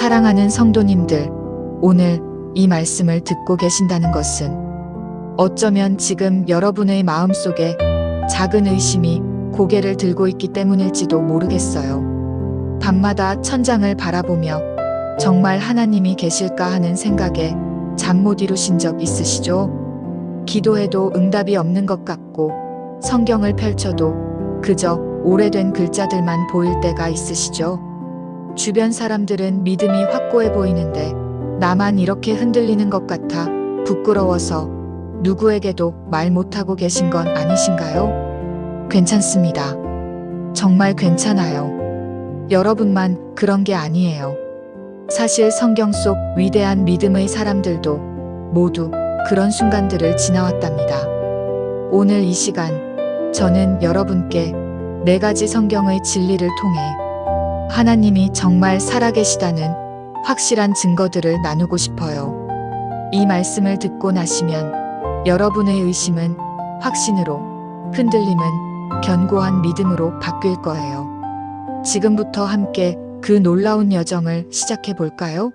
사랑하는 성도님들, 오늘 이 말씀을 듣고 계신다는 것은 어쩌면 지금 여러분의 마음속에 작은 의심이 고개를 들고 있기 때문일지도 모르겠어요. 밤마다 천장을 바라보며 정말 하나님이 계실까 하는 생각에 잠 못 이루신 적 있으시죠? 기도해도 응답이 없는 것 같고 성경을 펼쳐도 그저 오래된 글자들만 보일 때가 있으시죠? 주변 사람들은 믿음이 확고해 보이는데 나만 이렇게 흔들리는 것 같아 부끄러워서 누구에게도 말 못하고 계신 건 아니신가요? 괜찮습니다. 정말 괜찮아요. 여러분만 그런 게 아니에요. 사실 성경 속 위대한 믿음의 사람들도 모두 그런 순간들을 지나왔답니다. 오늘 이 시간 저는 여러분께 4가지 성경의 진리를 통해 하나님이 정말 살아계시다는 확실한 증거들을 나누고 싶어요. 이 말씀을 듣고 나시면 여러분의 의심은 확신으로, 흔들림은 견고한 믿음으로 바뀔 거예요. 지금부터 함께 그 놀라운 여정을 시작해 볼까요?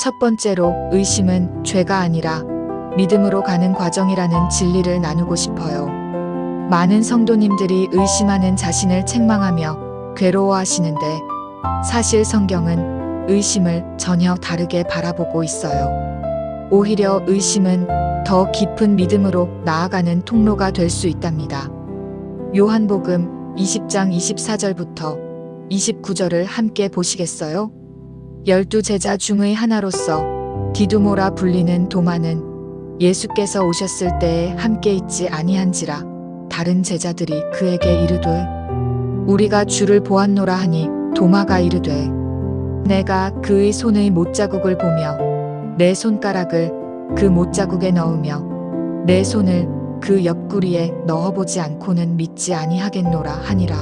첫 번째로 의심은 죄가 아니라 믿음으로 가는 과정이라는 진리를 나누고 싶어요. 많은 성도님들이 의심하는 자신을 책망하며 괴로워하시는데 사실 성경은 의심을 전혀 다르게 바라보고 있어요. 오히려 의심은 더 깊은 믿음으로 나아가는 통로가 될 수 있답니다. 요한복음 20장 24절부터 29절을 함께 보시겠어요? 12 제자 중의 하나로서 디두모라 불리는 도마는 예수께서 오셨을 때에 함께 있지 아니한지라 다른 제자들이 그에게 이르되 우리가 주를 보았노라 하니 도마가 이르되 내가 그의 손의 못자국을 보며 내 손가락을 그 못자국에 넣으며 내 손을 그 옆구리에 넣어보지 않고는 믿지 아니하겠노라 하니라.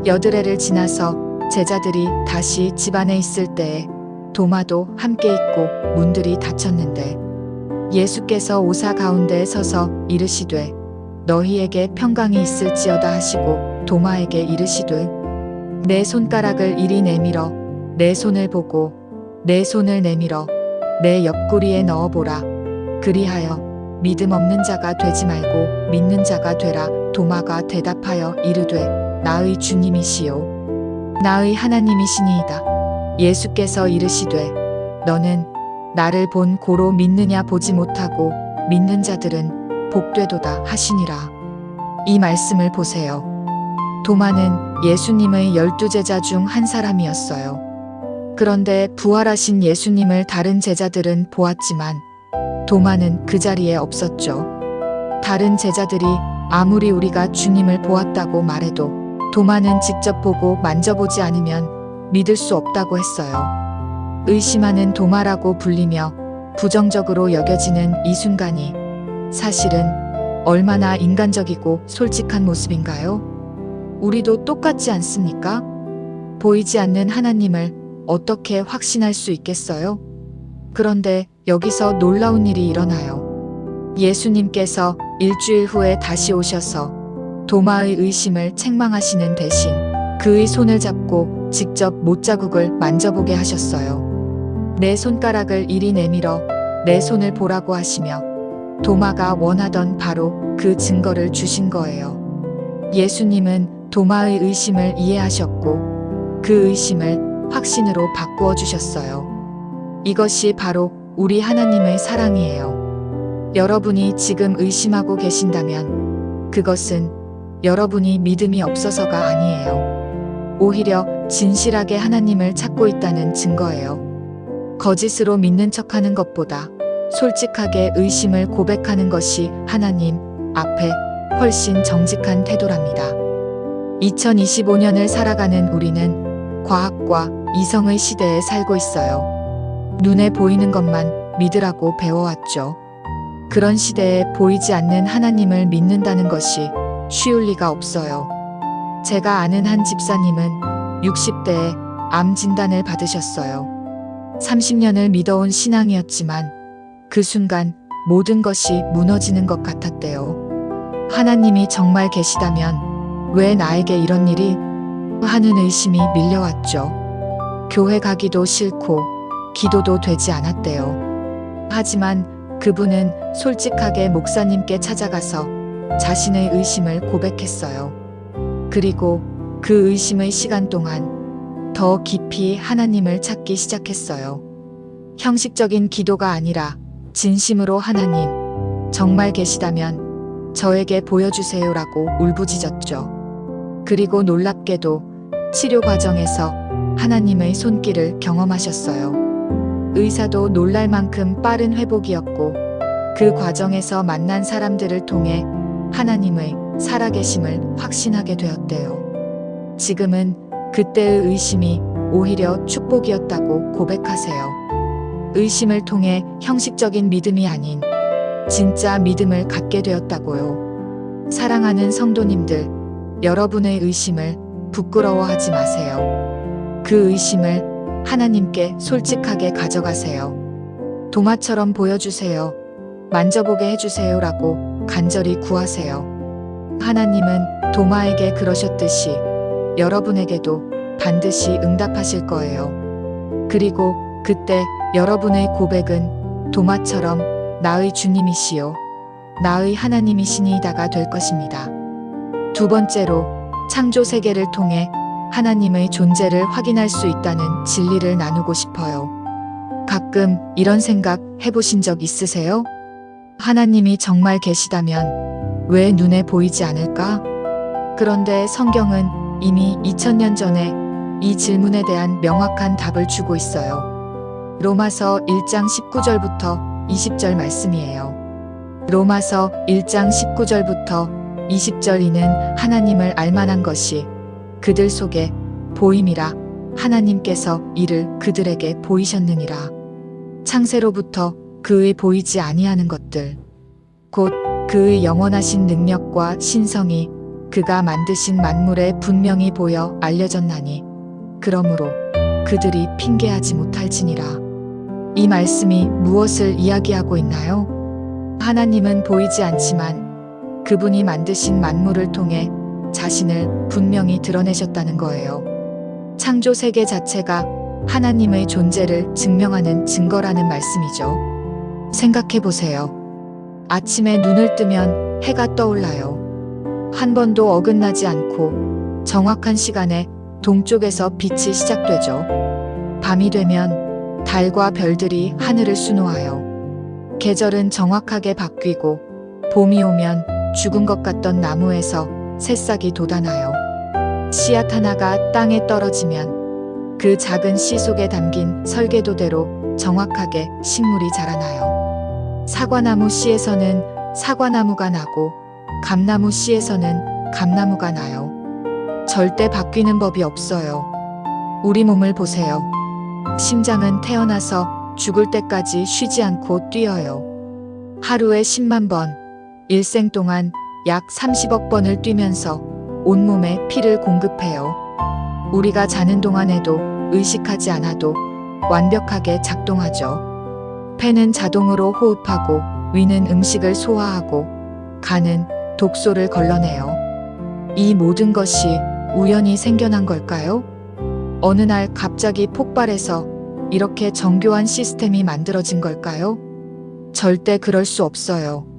여드레를 지나서 제자들이 다시 집 안에 있을 때에 도마도 함께 있고 문들이 닫혔는데 예수께서 오사 가운데에 서서 이르시되 너희에게 평강이 있을지어다 하시고 도마에게 이르시되 내 손가락을 이리 내밀어 내 손을 보고 내 손을 내밀어 내 옆구리에 넣어보라. 그리하여 믿음 없는 자가 되지 말고 믿는 자가 되라. 도마가 대답하여 이르되 나의 주님이시요 나의 하나님이시니이다. 예수께서 이르시되 너는 나를 본 고로 믿느냐 보지 못하고 믿는 자들은 복되도다 하시니라. 이 말씀을 보세요. 도마는 예수님의 12 제자 중 한 사람이었어요. 그런데 부활하신 예수님을 다른 제자들은 보았지만 도마는 그 자리에 없었죠. 다른 제자들이 아무리 우리가 주님을 보았다고 말해도 도마는 직접 보고 만져보지 않으면 믿을 수 없다고 했어요. 의심하는 도마라고 불리며 부정적으로 여겨지는 이 순간이 사실은 얼마나 인간적이고 솔직한 모습인가요? 우리도 똑같지 않습니까? 보이지 않는 하나님을 어떻게 확신할 수 있겠어요? 그런데 여기서 놀라운 일이 일어나요. 예수님께서 일주일 후에 다시 오셔서 도마의 의심을 책망하시는 대신 그의 손을 잡고 직접 못자국을 만져보게 하셨어요. 내 손가락을 이리 내밀어 내 손을 보라고 하시며 도마가 원하던 바로 그 증거를 주신 거예요. 예수님은 도마의 의심을 이해하셨고 그 의심을 확신으로 바꾸어 주셨어요. 이것이 바로 우리 하나님의 사랑이에요. 여러분이 지금 의심하고 계신다면 그것은 여러분이 믿음이 없어서가 아니에요. 오히려 진실하게 하나님을 찾고 있다는 증거예요. 거짓으로 믿는 척하는 것보다 솔직하게 의심을 고백하는 것이 하나님 앞에 훨씬 정직한 태도랍니다. 2025년을 살아가는 우리는 과학과 이성의 시대에 살고 있어요. 눈에 보이는 것만 믿으라고 배워왔죠. 그런 시대에 보이지 않는 하나님을 믿는다는 것이 쉬울 리가 없어요. 제가 아는 한 집사님은 60대에 암 진단을 받으셨어요. 30년을 믿어온 신앙이었지만 그 순간 모든 것이 무너지는 것 같았대요. 하나님이 정말 계시다면 왜 나에게 이런 일이? 하는 의심이 밀려왔죠. 교회 가기도 싫고 기도도 되지 않았대요. 하지만 그분은 솔직하게 목사님께 찾아가서 자신의 의심을 고백했어요. 그리고 그 의심의 시간 동안 더 깊이 하나님을 찾기 시작했어요. 형식적인 기도가 아니라 진심으로 하나님, 정말 계시다면 저에게 보여주세요라고 울부짖었죠. 그리고 놀랍게도 치료 과정에서 하나님의 손길을 경험하셨어요. 의사도 놀랄 만큼 빠른 회복이었고 그 과정에서 만난 사람들을 통해 하나님의 살아계심을 확신하게 되었대요. 지금은 그때의 의심이 오히려 축복이었다고 고백하세요. 의심을 통해 형식적인 믿음이 아닌 진짜 믿음을 갖게 되었다고요. 사랑하는 성도님들, 여러분의 의심을 부끄러워하지 마세요. 그 의심을 하나님께 솔직하게 가져가세요. 도마처럼 보여주세요. 만져보게 해주세요라고 간절히 구하세요. 하나님은 도마에게 그러셨듯이 여러분에게도 반드시 응답하실 거예요. 그리고 그때 여러분의 고백은 도마처럼 나의 주님이시요, 나의 하나님이시니이다가 될 것입니다. 두 번째로, 창조 세계를 통해 하나님의 존재를 확인할 수 있다는 진리를 나누고 싶어요. 가끔 이런 생각 해보신 적 있으세요? 하나님이 정말 계시다면 왜 눈에 보이지 않을까? 그런데 성경은 이미 2000년 전에 이 질문에 대한 명확한 답을 주고 있어요. 로마서 1장 19절부터 20절 말씀이에요. 로마서 1장 19절부터 20절 이는 하나님을 알만한 것이 그들 속에 보임이라 하나님께서 이를 그들에게 보이셨느니라. 창세로부터 그의 보이지 아니하는 것들 곧 그의 영원하신 능력과 신성이 그가 만드신 만물에 분명히 보여 알려졌나니 그러므로 그들이 핑계하지 못할지니라. 이 말씀이 무엇을 이야기하고 있나요? 하나님은 보이지 않지만 그분이 만드신 만물을 통해 자신을 분명히 드러내셨다는 거예요. 창조 세계 자체가 하나님의 존재를 증명하는 증거라는 말씀이죠. 생각해 보세요. 아침에 눈을 뜨면 해가 떠올라요. 한 번도 어긋나지 않고 정확한 시간에 동쪽에서 빛이 시작되죠. 밤이 되면 달과 별들이 하늘을 수놓아요. 계절은 정확하게 바뀌고 봄이 오면 죽은 것 같던 나무에서 새싹이 돋아나요. 씨앗 하나가 땅에 떨어지면 그 작은 씨 속에 담긴 설계도대로 정확하게 식물이 자라나요. 사과나무 씨에서는 사과나무가 나고 감나무 씨에서는 감나무가 나요. 절대 바뀌는 법이 없어요. 우리 몸을 보세요. 심장은 태어나서 죽을 때까지 쉬지 않고 뛰어요. 하루에 10만 번, 일생 동안 약 30억 번을 뛰면서 온몸에 피를 공급해요. 우리가 자는 동안에도 의식하지 않아도 완벽하게 작동하죠. 폐는 자동으로 호흡하고 위는 음식을 소화하고 간은 독소를 걸러내요. 이 모든 것이 우연히 생겨난 걸까요? 어느 날 갑자기 폭발해서 이렇게 정교한 시스템이 만들어진 걸까요? 절대 그럴 수 없어요.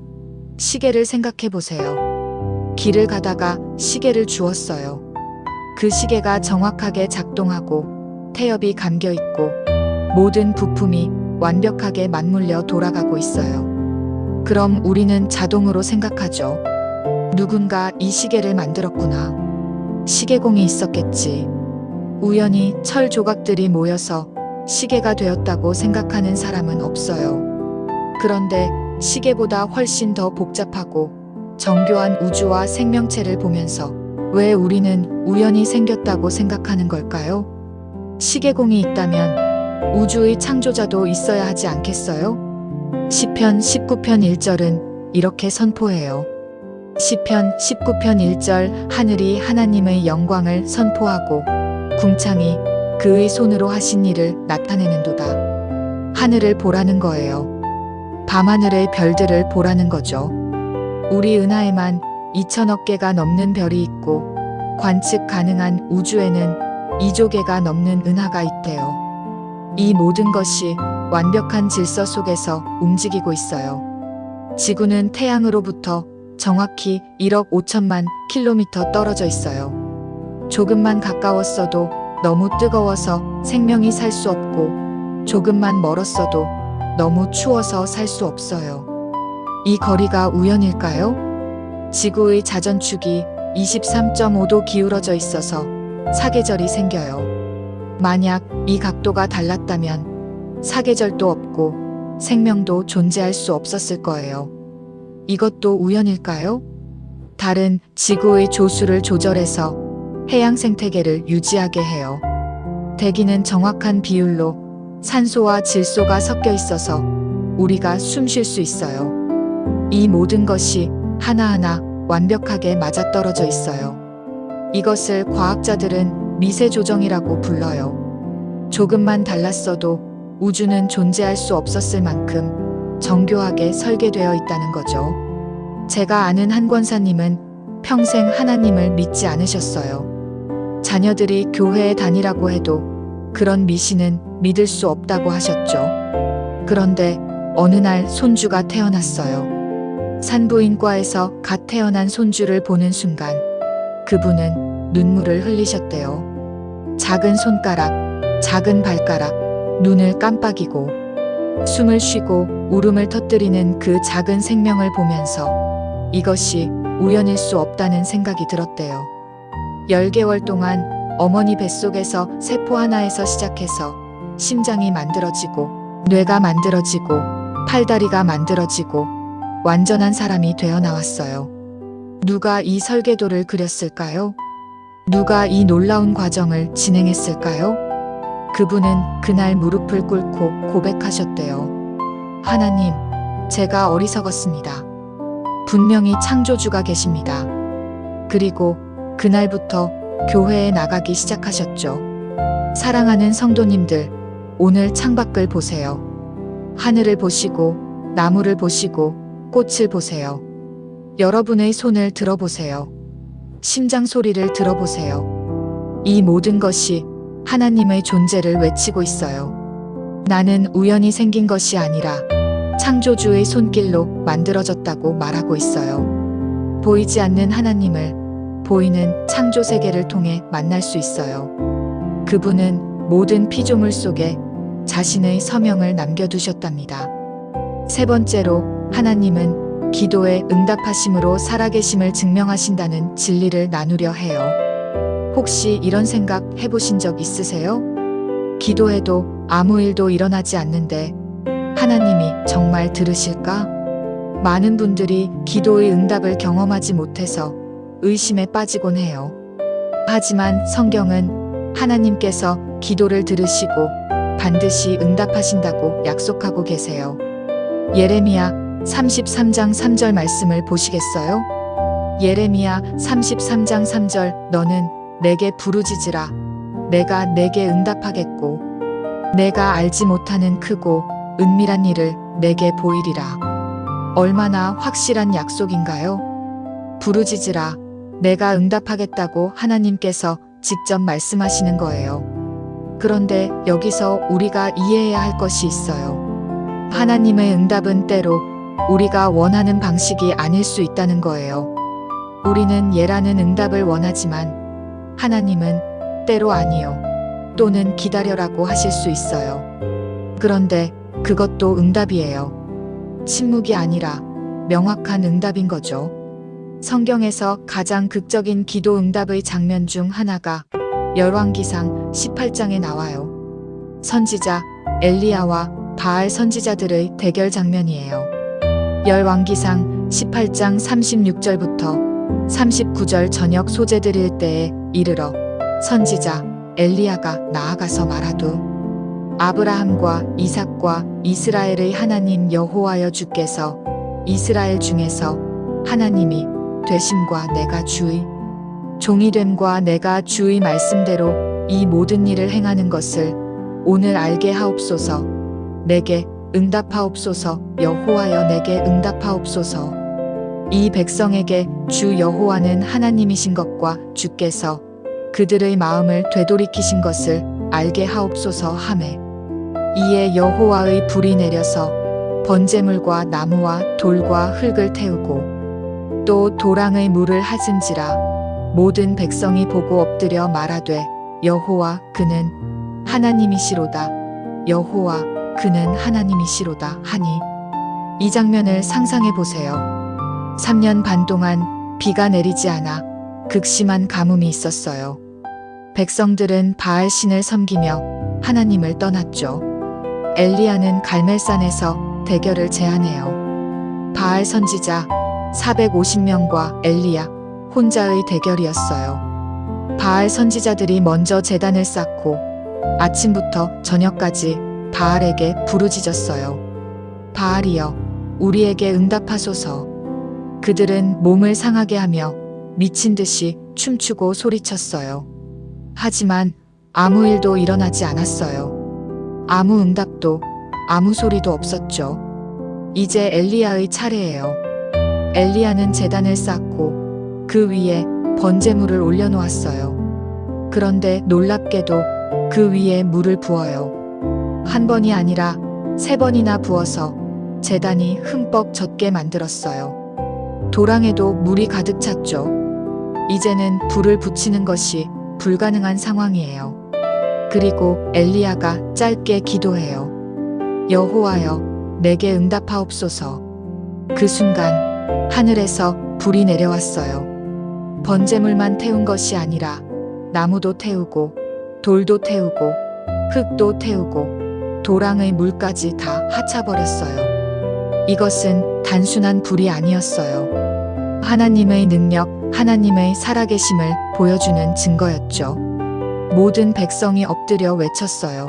시계를 생각해 보세요. 길을 가다가 시계를 주었어요. 그 시계가 정확하게 작동하고 태엽이 감겨 있고 모든 부품이 완벽하게 맞물려 돌아가고 있어요. 그럼 우리는 자동으로 생각하죠. 누군가 이 시계를 만들었구나. 시계공이 있었겠지. 우연히 철 조각들이 모여서 시계가 되었다고 생각하는 사람은 없어요. 그런데 시계보다 훨씬 더 복잡하고 정교한 우주와 생명체를 보면서 왜 우리는 우연히 생겼다고 생각하는 걸까요? 시계공이 있다면 우주의 창조자도 있어야 하지 않겠어요? 시편 19편 1절은 이렇게 선포해요. 시편 19편 1절 하늘이 하나님의 영광을 선포하고 궁창이 그의 손으로 하신 일을 나타내는도다. 하늘을 보라는 거예요. 밤하늘의 별들을 보라는 거죠. 우리 은하에만 2천억 개가 넘는 별이 있고 관측 가능한 우주에는 2조 개가 넘는 은하가 있대요. 이 모든 것이 완벽한 질서 속에서 움직이고 있어요. 지구는 태양으로부터 정확히 1억 5천만 킬로미터 떨어져 있어요. 조금만 가까웠어도 너무 뜨거워서 생명이 살 수 없고, 조금만 멀었어도 너무 추워서 살 수 없어요. 이 거리가 우연일까요? 지구의 자전축이 23.5도 기울어져 있어서 사계절이 생겨요. 만약 이 각도가 달랐다면 사계절도 없고 생명도 존재할 수 없었을 거예요. 이것도 우연일까요? 달은 지구의 조수를 조절해서 해양 생태계를 유지하게 해요. 대기는 정확한 비율로 산소와 질소가 섞여 있어서 우리가 숨 쉴 수 있어요. 이 모든 것이 하나하나 완벽하게 맞아떨어져 있어요. 이것을 과학자들은 미세 조정이라고 불러요. 조금만 달랐어도 우주는 존재할 수 없었을 만큼 정교하게 설계되어 있다는 거죠. 제가 아는 한 권사님은 평생 하나님을 믿지 않으셨어요. 자녀들이 교회에 다니라고 해도 그런 미신은 믿을 수 없다고 하셨죠. 그런데 어느 날 손주가 태어났어요. 산부인과에서 갓 태어난 손주를 보는 순간 그분은 눈물을 흘리셨대요. 작은 손가락, 작은 발가락, 눈을 깜빡이고 숨을 쉬고 울음을 터뜨리는 그 작은 생명을 보면서 이것이 우연일 수 없다는 생각이 들었대요. 10개월 동안 어머니 뱃속에서 세포 하나에서 시작해서 심장이 만들어지고 뇌가 만들어지고 팔다리가 만들어지고 완전한 사람이 되어 나왔어요. 누가 이 설계도를 그렸을까요? 누가 이 놀라운 과정을 진행했을까요? 그분은 그날 무릎을 꿇고 고백하셨대요. 하나님, 제가 어리석었습니다. 분명히 창조주가 계십니다. 그리고 그날부터 교회에 나가기 시작하셨죠. 사랑하는 성도님들, 오늘 창밖을 보세요. 하늘을 보시고 나무를 보시고 꽃을 보세요. 여러분의 손을 들어보세요. 심장 소리를 들어보세요. 이 모든 것이 하나님의 존재를 외치고 있어요. 나는 우연히 생긴 것이 아니라 창조주의 손길로 만들어졌다고 말하고 있어요. 보이지 않는 하나님을 보이는 창조 세계를 통해 만날 수 있어요. 그분은 모든 피조물 속에 자신의 서명을 남겨두셨답니다. 세 번째로 하나님은 기도에 응답하심으로 살아계심을 증명하신다는 진리를 나누려 해요. 혹시 이런 생각 해보신 적 있으세요? 기도해도 아무 일도 일어나지 않는데 하나님이 정말 들으실까? 많은 분들이 기도의 응답을 경험하지 못해서 의심에 빠지곤 해요. 하지만 성경은 하나님께서 기도를 들으시고 반드시 응답하신다고 약속하고 계세요. 예레미야 33장 3절 말씀을 보시겠어요? 예레미야 33장 3절 너는 내게 부르짖으라 내가 내게 응답하겠고 내가 알지 못하는 크고 은밀한 일을 내게 보이리라. 얼마나 확실한 약속인가요? 부르짖으라 내가 응답하겠다고 하나님께서 직접 말씀하시는 거예요. 그런데 여기서 우리가 이해해야 할 것이 있어요. 하나님의 응답은 때로 우리가 원하는 방식이 아닐 수 있다는 거예요. 우리는 예라는 응답을 원하지만 하나님은 때로 아니요 또는 기다려라고 하실 수 있어요. 그런데 그것도 응답이에요. 침묵이 아니라 명확한 응답인 거죠. 성경에서 가장 극적인 기도 응답의 장면 중 하나가 열왕기상 18장에 나와요. 선지자 엘리야와 바알 선지자들의 대결 장면이에요. 열왕기상 18장 36절부터 39절 저녁 소재 드릴 때에 이르러 선지자 엘리야가 나아가서 말하두 아브라함과 이삭과 이스라엘의 하나님 여호와여 주께서 이스라엘 중에서 하나님이 되심과 내가 주의 종이 됨과 내가 주의 말씀대로 이 모든 일을 행하는 것을 오늘 알게 하옵소서. 내게 응답하옵소서. 여호와여 내게 응답하옵소서. 이 백성에게 주 여호와는 하나님이신 것과 주께서 그들의 마음을 되돌이키신 것을 알게 하옵소서 하매 이에 여호와의 불이 내려서 번제물과 나무와 돌과 흙을 태우고 또 도랑의 물을 하즌지라 모든 백성이 보고 엎드려 말하되 여호와 그는 하나님이시로다 여호와 그는 하나님이시로다 하니 이 장면을 상상해 보세요. 3년 반 동안 비가 내리지 않아 극심한 가뭄이 있었어요. 백성들은 바알 신을 섬기며 하나님을 떠났죠. 엘리야는 갈멜산에서 대결을 제안해요. 바알 선지자 450명과 엘리야 혼자의 대결이었어요. 바알 선지자들이 먼저 제단을 쌓고 아침부터 저녁까지 바알에게 부르짖었어요. 바알이여, 우리에게 응답하소서. 그들은 몸을 상하게 하며 미친 듯이 춤추고 소리쳤어요. 하지만 아무 일도 일어나지 않았어요. 아무 응답도 아무 소리도 없었죠. 이제 엘리야의 차례예요. 엘리야는 제단을 쌓고 그 위에 번제물을 올려놓았어요. 그런데 놀랍게도 그 위에 물을 부어요. 한 번이 아니라 3번이나 부어서 제단이 흠뻑 젖게 만들었어요. 도랑에도 물이 가득 찼죠. 이제는 불을 붙이는 것이 불가능한 상황이에요. 그리고 엘리야가 짧게 기도해요. 여호와여, 내게 응답하옵소서. 그 순간 하늘에서 불이 내려왔어요. 번제물만 태운 것이 아니라 나무도 태우고 돌도 태우고 흙도 태우고 도랑의 물까지 다 하차버렸어요. 이것은 단순한 불이 아니었어요. 하나님의 능력, 하나님의 살아계심을 보여주는 증거였죠. 모든 백성이 엎드려 외쳤어요.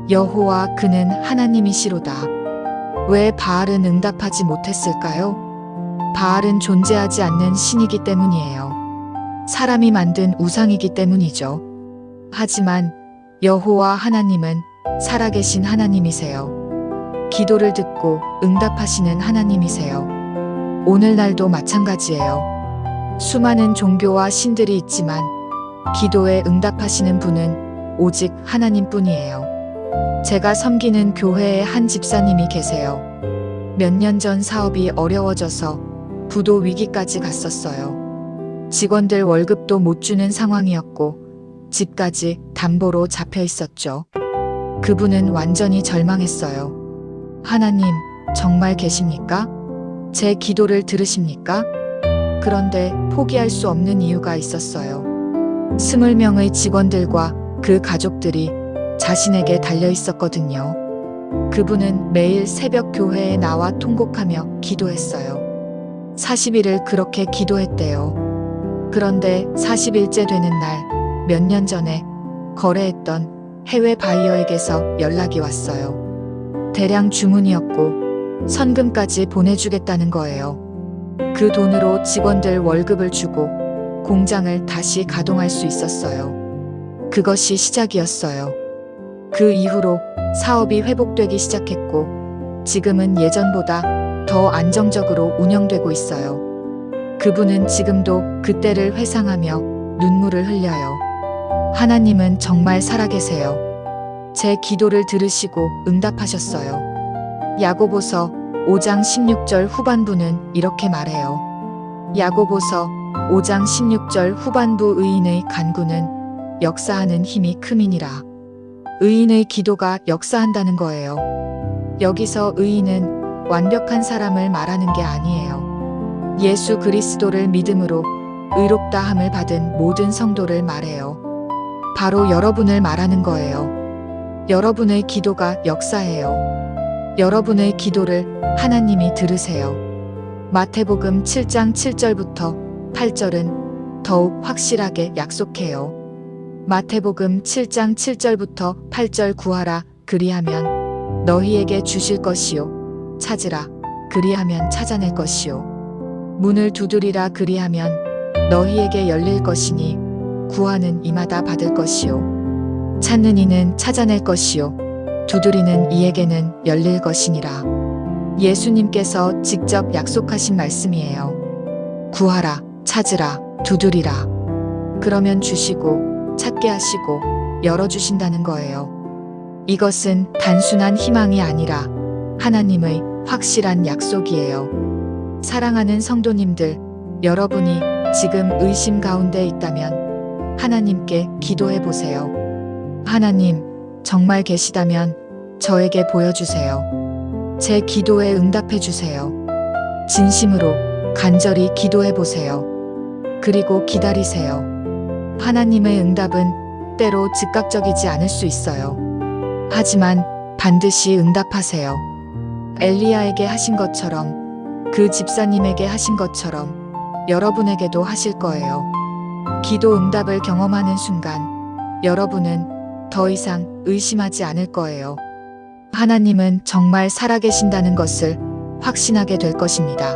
여호와 그는 하나님이시로다. 왜 바알은 응답하지 못했을까요? 바알은 존재하지 않는 신이기 때문이에요. 사람이 만든 우상이기 때문이죠. 하지만 여호와 하나님은 살아계신 하나님이세요. 기도를 듣고 응답하시는 하나님이세요. 오늘날도 마찬가지예요. 수많은 종교와 신들이 있지만 기도에 응답하시는 분은 오직 하나님뿐이에요. 제가 섬기는 교회에 한 집사님이 계세요. 몇 년 전 사업이 어려워져서 부도 위기까지 갔었어요. 직원들 월급도 못 주는 상황이었고 집까지 담보로 잡혀 있었죠. 그분은 완전히 절망했어요. 하나님, 정말 계십니까? 제 기도를 들으십니까? 그런데 포기할 수 없는 이유가 있었어요. 20명의 직원들과 그 가족들이 자신에게 달려 있었거든요. 그분은 매일 새벽 교회에 나와 통곡하며 기도했어요. 40일을 그렇게 기도했대요. 그런데 40일째 되는 날, 몇 년 전에 거래했던 해외 바이어에게서 연락이 왔어요. 대량 주문이었고 선금까지 보내주겠다는 거예요. 그 돈으로 직원들 월급을 주고 공장을 다시 가동할 수 있었어요. 그것이 시작이었어요. 그 이후로 사업이 회복되기 시작했고 지금은 예전보다 더 안정적으로 운영되고 있어요. 그분은 지금도 그때를 회상하며 눈물을 흘려요. 하나님은 정말 살아계세요. 제 기도를 들으시고 응답하셨어요. 야고보서 5장 16절 후반부는 이렇게 말해요. 야고보서 5장 16절 후반부 의인의 간구는 역사하는 힘이 크미니라. 의인의 기도가 역사한다는 거예요. 여기서 의인은 완벽한 사람을 말하는 게 아니에요. 예수 그리스도를 믿음으로 의롭다 함을 받은 모든 성도를 말해요. 바로 여러분을 말하는 거예요. 여러분의 기도가 역사해요. 여러분의 기도를 하나님이 들으세요. 마태복음 7장 7절부터 8절은 더욱 확실하게 약속해요. 마태복음 7장 7절부터 8절 구하라 그리하면 너희에게 주실 것이요 찾으라 그리하면 찾아낼 것이요 문을 두드리라 그리하면 너희에게 열릴 것이니 구하는 이마다 받을 것이요 찾는 이는 찾아낼 것이요 두드리는 이에게는 열릴 것이니라. 예수님께서 직접 약속하신 말씀이에요. 구하라, 찾으라, 두드리라. 그러면 주시고 찾게 하시고 열어주신다는 거예요. 이것은 단순한 희망이 아니라 하나님의 확실한 약속이에요. 사랑하는 성도님들, 여러분이 지금 의심 가운데 있다면 하나님께 기도해 보세요. 하나님, 정말 계시다면 저에게 보여주세요. 제 기도에 응답해 주세요. 진심으로 간절히 기도해 보세요. 그리고 기다리세요. 하나님의 응답은 때로 즉각적이지 않을 수 있어요. 하지만 반드시 응답하세요. 엘리야에게 하신 것처럼, 그 집사님에게 하신 것처럼 여러분에게도 하실 거예요. 기도 응답을 경험하는 순간 여러분은 더 이상 의심하지 않을 거예요. 하나님은 정말 살아계신다는 것을 확신하게 될 것입니다.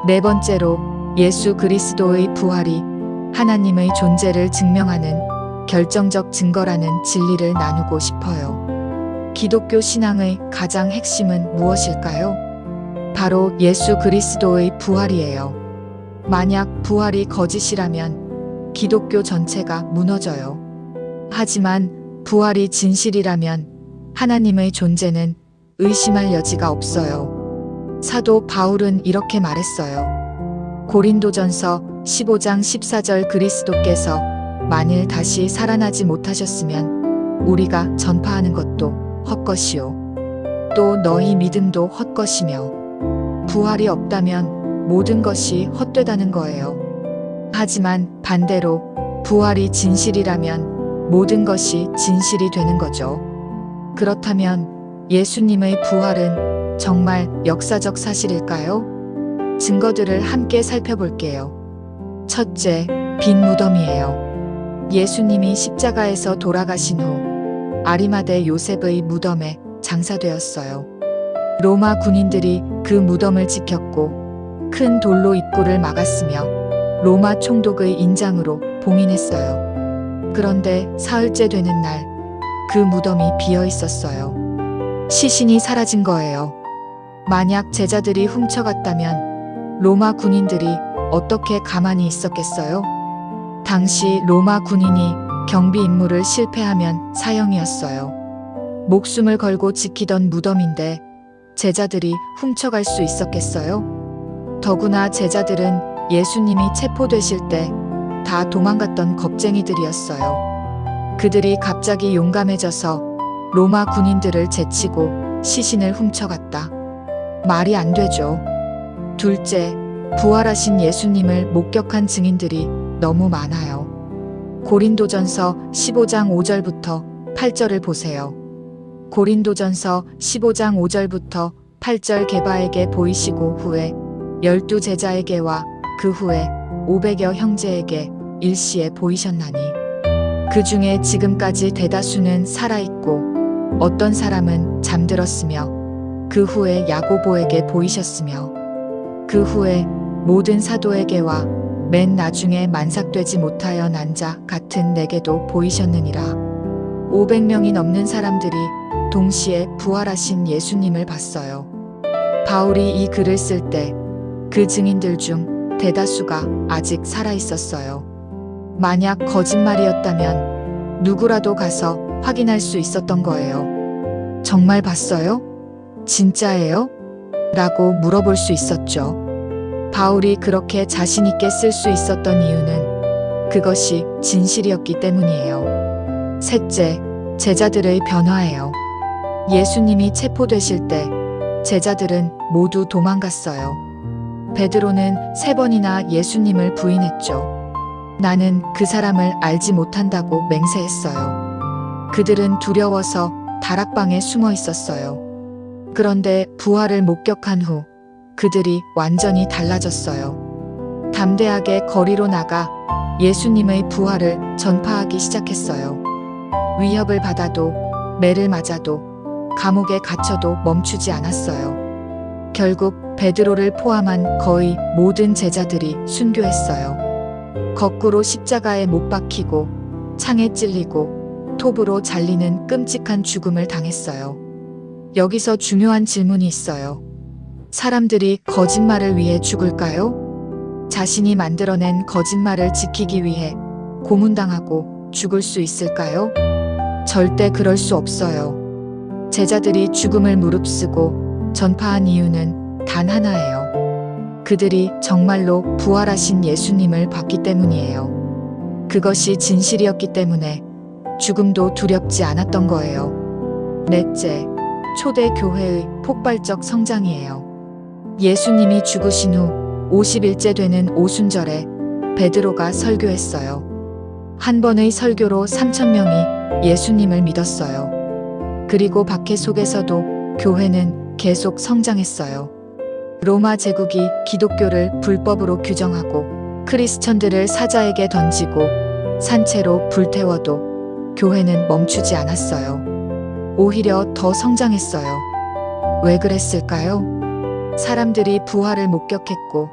네 번째로, 예수 그리스도의 부활이 하나님의 존재를 증명하는 결정적 증거라는 진리를 나누고 싶어요. 기독교 신앙의 가장 핵심은 무엇일까요? 바로 예수 그리스도의 부활이에요. 만약 부활이 거짓이라면 기독교 전체가 무너져요. 하지만 부활이 진실이라면 하나님의 존재는 의심할 여지가 없어요. 사도 바울은 이렇게 말했어요. 고린도전서 15장 14절, 그리스도께서 만일 다시 살아나지 못하셨으면 우리가 전파하는 것도 헛것이요 또 너희 믿음도 헛것이며, 부활이 없다면 모든 것이 헛되다는 거예요. 하지만 반대로 부활이 진실이라면 모든 것이 진실이 되는 거죠. 그렇다면 예수님의 부활은 정말 역사적 사실일까요? 증거들을 함께 살펴볼게요. 첫째, 빈 무덤이에요. 예수님이 십자가에서 돌아가신 후 아리마대 요셉의 무덤에 장사되었어요. 로마 군인들이 그 무덤을 지켰고 큰 돌로 입구를 막았으며 로마 총독의 인장으로 봉인했어요. 그런데 사흘째 되는 날, 그 무덤이 비어 있었어요. 시신이 사라진 거예요. 만약 제자들이 훔쳐갔다면 로마 군인들이 어떻게 가만히 있었겠어요? 당시 로마 군인이 경비 임무를 실패하면 사형이었어요. 목숨을 걸고 지키던 무덤인데 제자들이 훔쳐갈 수 있었겠어요? 더구나 제자들은 예수님이 체포되실 때 다 도망갔던 겁쟁이들이었어요. 그들이 갑자기 용감해져서 로마 군인들을 제치고 시신을 훔쳐갔다. 말이 안 되죠. 둘째, 부활하신 예수님을 목격한 증인들이 너무 많아요. 고린도전서 15장 5절부터 8절을 보세요. 고린도전서 15장 5절부터 8절, 게바에게 보이시고 후에 12 제자에게와 그 후에 500여 형제에게 일시에 보이셨나니, 그 중에 지금까지 대다수는 살아있고 어떤 사람은 잠들었으며, 그 후에 야고보에게 보이셨으며, 그 후에 모든 사도에게와 맨 나중에 만삭되지 못하여 난 자 같은 내게도 보이셨느니라. 500명이 넘는 사람들이 동시에 부활하신 예수님을 봤어요. 바울이 이 글을 쓸 때 그 증인들 중 대다수가 아직 살아 있었어요. 만약 거짓말이었다면 누구라도 가서 확인할 수 있었던 거예요. 정말 봤어요? 진짜예요? 라고 물어볼 수 있었죠. 바울이 그렇게 자신 있게 쓸 수 있었던 이유는 그것이 진실이었기 때문이에요. 셋째, 제자들의 변화예요. 예수님이 체포되실 때 제자들은 모두 도망갔어요. 베드로는 3번이나 예수님을 부인했죠. 나는 그 사람을 알지 못한다고 맹세했어요. 그들은 두려워서 다락방에 숨어 있었어요. 그런데 부활을 목격한 후 그들이 완전히 달라졌어요. 담대하게 거리로 나가 예수님의 부활을 전파하기 시작했어요. 위협을 받아도, 매를 맞아도, 감옥에 갇혀도 멈추지 않았어요. 결국 베드로를 포함한 거의 모든 제자들이 순교했어요. 거꾸로 십자가에 못 박히고 창에 찔리고 톱으로 잘리는 끔찍한 죽음을 당했어요. 여기서 중요한 질문이 있어요. 사람들이 거짓말을 위해 죽을까요? 자신이 만들어낸 거짓말을 지키기 위해 고문당하고 죽을 수 있을까요? 절대 그럴 수 없어요. 제자들이 죽음을 무릅쓰고 전파한 이유는 단 하나예요. 그들이 정말로 부활하신 예수님을 봤기 때문이에요. 그것이 진실이었기 때문에 죽음도 두렵지 않았던 거예요. 넷째, 초대 교회의 폭발적 성장이에요. 예수님이 죽으신 후 50일째 되는 오순절에 베드로가 설교했어요. 한 번의 설교로 3,000명이 예수님을 믿었어요. 그리고 박해 속에서도 교회는 계속 성장했어요. 로마 제국이 기독교를 불법으로 규정하고 크리스천들을 사자에게 던지고 산채로 불태워도 교회는 멈추지 않았어요. 오히려 더 성장했어요. 왜 그랬을까요? 사람들이 부활을 목격했고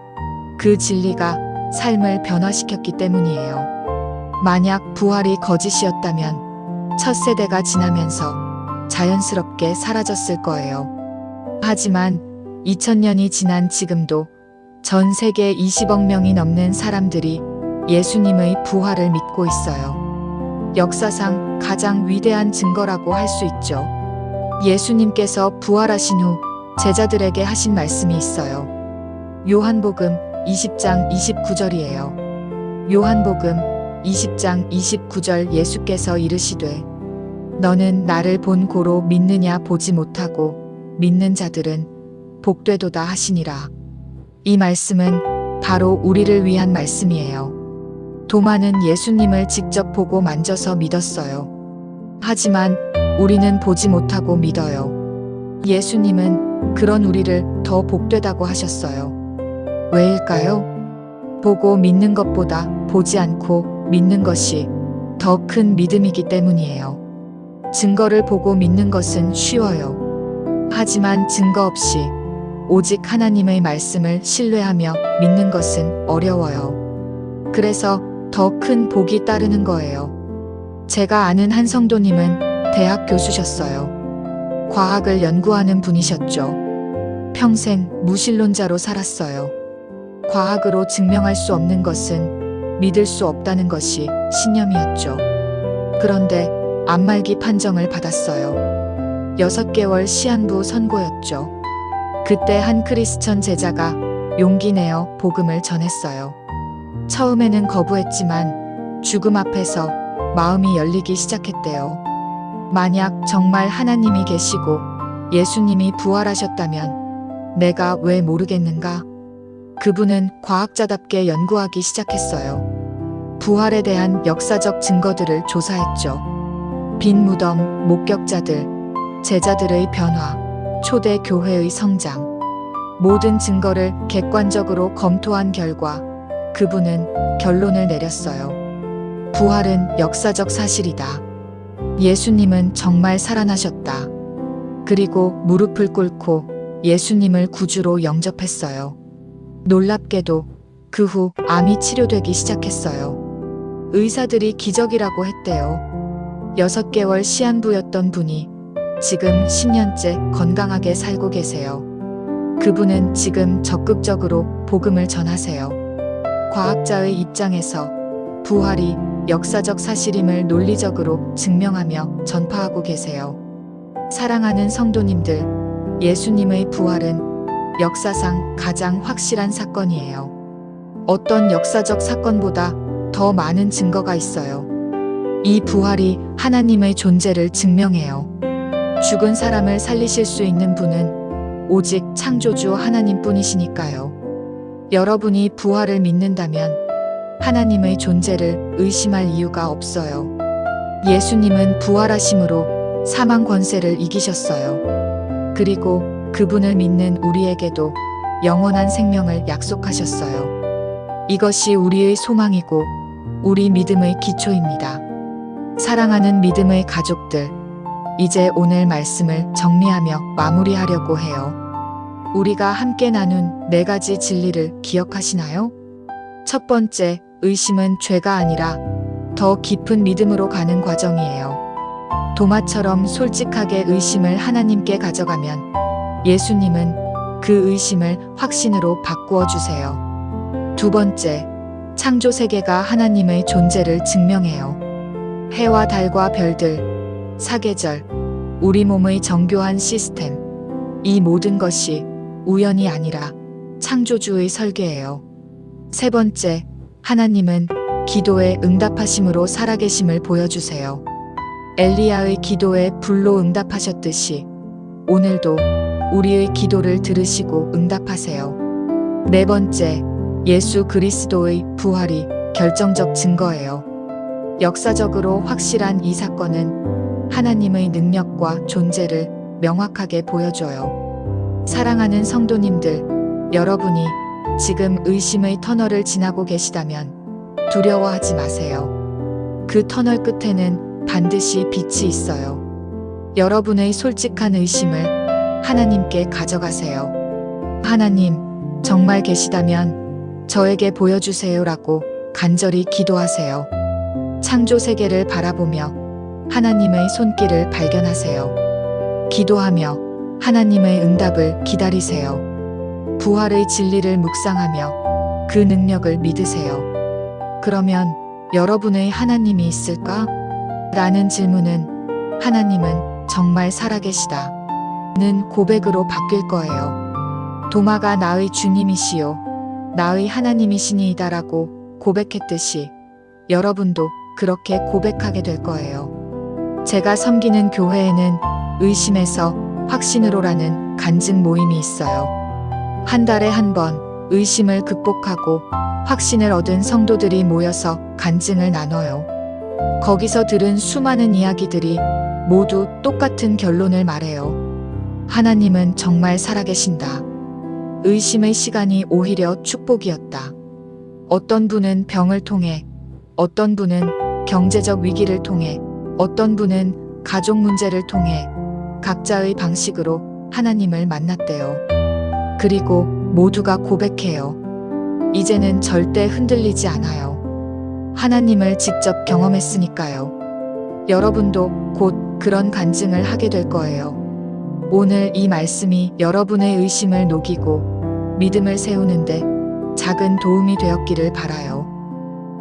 그 진리가 삶을 변화시켰기 때문이에요. 만약 부활이 거짓이었다면 첫 세대가 지나면서 자연스럽게 사라졌을 거예요. 하지만 2000년이 지난 지금도 전 세계 20억 명이 넘는 사람들이 예수님의 부활을 믿고 있어요. 역사상 가장 위대한 증거라고 할 수 있죠. 예수님께서 부활하신 후 제자들에게 하신 말씀이 있어요. 요한복음 20장 29절이에요. 요한복음 20장 29절 예수께서 이르시되 너는 나를 본 고로 믿느냐 보지 못하고 믿는 자들은 복되도다 하시니라. 이 말씀은 바로 우리를 위한 말씀이에요. 도마는 예수님을 직접 보고 만져서 믿었어요. 하지만 우리는 보지 못하고 믿어요. 예수님은 그런 우리를 더 복되다고 하셨어요. 왜일까요? 보고 믿는 것보다 보지 않고 믿는 것이 더 큰 믿음이기 때문이에요. 증거를 보고 믿는 것은 쉬워요. 하지만 증거 없이 오직 하나님의 말씀을 신뢰하며 믿는 것은 어려워요. 그래서 더 큰 복이 따르는 거예요. 제가 아는 한 성도님은 대학 교수셨어요. 과학을 연구하는 분이셨죠. 평생 무신론자로 살았어요. 과학으로 증명할 수 없는 것은 믿을 수 없다는 것이 신념이었죠. 그런데 암말기 판정을 받았어요. 6개월 시한부 선고였죠. 그때 한 크리스천 제자가 용기 내어 복음을 전했어요. 처음에는 거부했지만 죽음 앞에서 마음이 열리기 시작했대요. 만약 정말 하나님이 계시고 예수님이 부활하셨다면 내가 왜 모르겠는가? 그분은 과학자답게 연구하기 시작했어요. 부활에 대한 역사적 증거들을 조사했죠. 빈 무덤, 목격자들, 제자들의 변화, 초대 교회의 성장. 모든 증거를 객관적으로 검토한 결과 그분은 결론을 내렸어요. 부활은 역사적 사실이다. 예수님은 정말 살아나셨다. 그리고 무릎을 꿇고 예수님을 구주로 영접했어요. 놀랍게도 그 후 암이 치료되기 시작했어요. 의사들이 기적이라고 했대요. 6개월 시한부였던 분이 지금 10년째 건강하게 살고 계세요. 그분은 지금 적극적으로 복음을 전하세요. 과학자의 입장에서 부활이 역사적 사실임을 논리적으로 증명하며 전파하고 계세요. 사랑하는 성도님들, 예수님의 부활은 역사상 가장 확실한 사건이에요. 어떤 역사적 사건보다 더 많은 증거가 있어요. 이 부활이 하나님의 존재를 증명해요. 죽은 사람을 살리실 수 있는 분은 오직 창조주 하나님뿐이시니까요. 여러분이 부활을 믿는다면 하나님의 존재를 의심할 이유가 없어요. 예수님은 부활하심으로 사망 권세를 이기셨어요. 그리고 그분을 믿는 우리에게도 영원한 생명을 약속하셨어요. 이것이 우리의 소망이고 우리 믿음의 기초입니다. 사랑하는 믿음의 가족들, 이제 오늘 말씀을 정리하며 마무리하려고 해요. 우리가 함께 나눈 4가지 진리를 기억하시나요? 첫 번째, 의심은 죄가 아니라 더 깊은 믿음으로 가는 과정이에요. 도마처럼 솔직하게 의심을 하나님께 가져가면 예수님은 그 의심을 확신으로 바꾸어 주세요. 두 번째, 창조 세계가 하나님의 존재를 증명해요. 해와 달과 별들, 사계절, 우리 몸의 정교한 시스템, 이 모든 것이 우연이 아니라 창조주의 설계예요. 세 번째, 하나님은 기도에 응답하심으로 살아계심을 보여주세요. 엘리야의 기도에 불로 응답하셨듯이 오늘도 우리의 기도를 들으시고 응답하세요. 네 번째, 예수 그리스도의 부활이 결정적 증거예요. 역사적으로 확실한 이 사건은 하나님의 능력과 존재를 명확하게 보여줘요. 사랑하는 성도님들, 여러분이 지금 의심의 터널을 지나고 계시다면 두려워하지 마세요. 그 터널 끝에는 반드시 빛이 있어요. 여러분의 솔직한 의심을 하나님께 가져가세요. 하나님, 정말 계시다면 저에게 보여주세요라고 간절히 기도하세요. 창조 세계를 바라보며 하나님의 손길을 발견하세요. 기도하며 하나님의 응답을 기다리세요. 부활의 진리를 묵상하며 그 능력을 믿으세요. 그러면 여러분의 하나님이 있을까? 라는 질문은 하나님은 정말 살아계시다 는 고백으로 바뀔 거예요. 도마가 나의 주님이시요 나의 하나님이시니이다라고 고백했듯이 여러분도 그렇게 고백하게 될 거예요. 제가 섬기는 교회에는 의심에서 확신으로라는 간증 모임이 있어요. 한 달에 한 번 의심을 극복하고 확신을 얻은 성도들이 모여서 간증을 나눠요. 거기서 들은 수많은 이야기들이 모두 똑같은 결론을 말해요. 하나님은 정말 살아계신다. 의심의 시간이 오히려 축복이었다. 어떤 분은 병을 통해, 어떤 분은 경제적 위기를 통해, 어떤 분은 가족 문제를 통해 각자의 방식으로 하나님을 만났대요. 그리고 모두가 고백해요. 이제는 절대 흔들리지 않아요. 하나님을 직접 경험했으니까요. 여러분도 곧 그런 간증을 하게 될 거예요. 오늘 이 말씀이 여러분의 의심을 녹이고 믿음을 세우는데 작은 도움이 되었기를 바라요.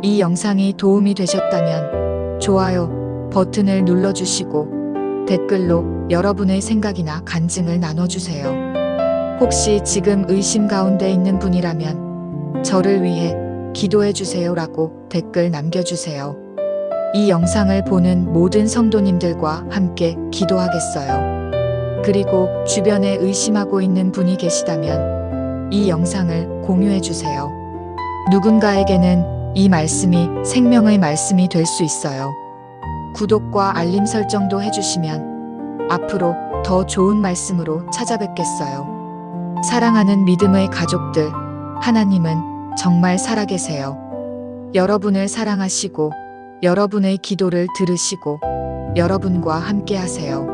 이 영상이 도움이 되셨다면 좋아요 버튼을 눌러주시고 댓글로 여러분의 생각이나 간증을 나눠주세요. 혹시 지금 의심 가운데 있는 분이라면 저를 위해 기도해 주세요라고 댓글 남겨주세요. 이 영상을 보는 모든 성도님들과 함께 기도하겠어요. 그리고 주변에 의심하고 있는 분이 계시다면 이 영상을 공유해 주세요. 누군가에게는 이 말씀이 생명의 말씀이 될 수 있어요. 구독과 알림 설정도 해주시면 앞으로 더 좋은 말씀으로 찾아뵙겠어요. 사랑하는 믿음의 가족들, 하나님은 정말 살아계세요. 여러분을 사랑하시고 여러분의 기도를 들으시고 여러분과 함께 하세요.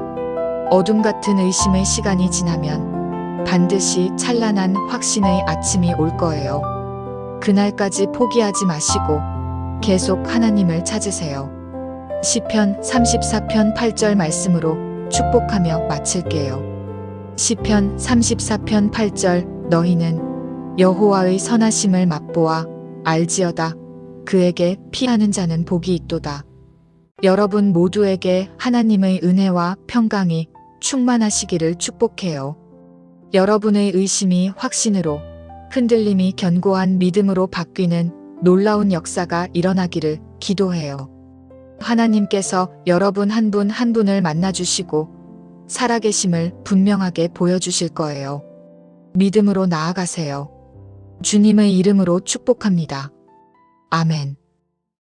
어둠 같은 의심의 시간이 지나면 반드시 찬란한 확신의 아침이 올 거예요. 그날까지 포기하지 마시고 계속 하나님을 찾으세요. 시편 34편 8절 말씀으로 축복하며 마칠게요. 시편 34편 8절 너희는 여호와의 선하심을 맛보아 알지어다. 그에게 피하는 자는 복이 있도다. 여러분 모두에게 하나님의 은혜와 평강이 충만하시기를 축복해요. 여러분의 의심이 확신으로, 흔들림이 견고한 믿음으로 바뀌는 놀라운 역사가 일어나기를 기도해요. 하나님께서 여러분 한 분 한 분을 만나주시고 살아계심을 분명하게 보여주실 거예요. 믿음으로 나아가세요. 주님의 이름으로 축복합니다. 아멘.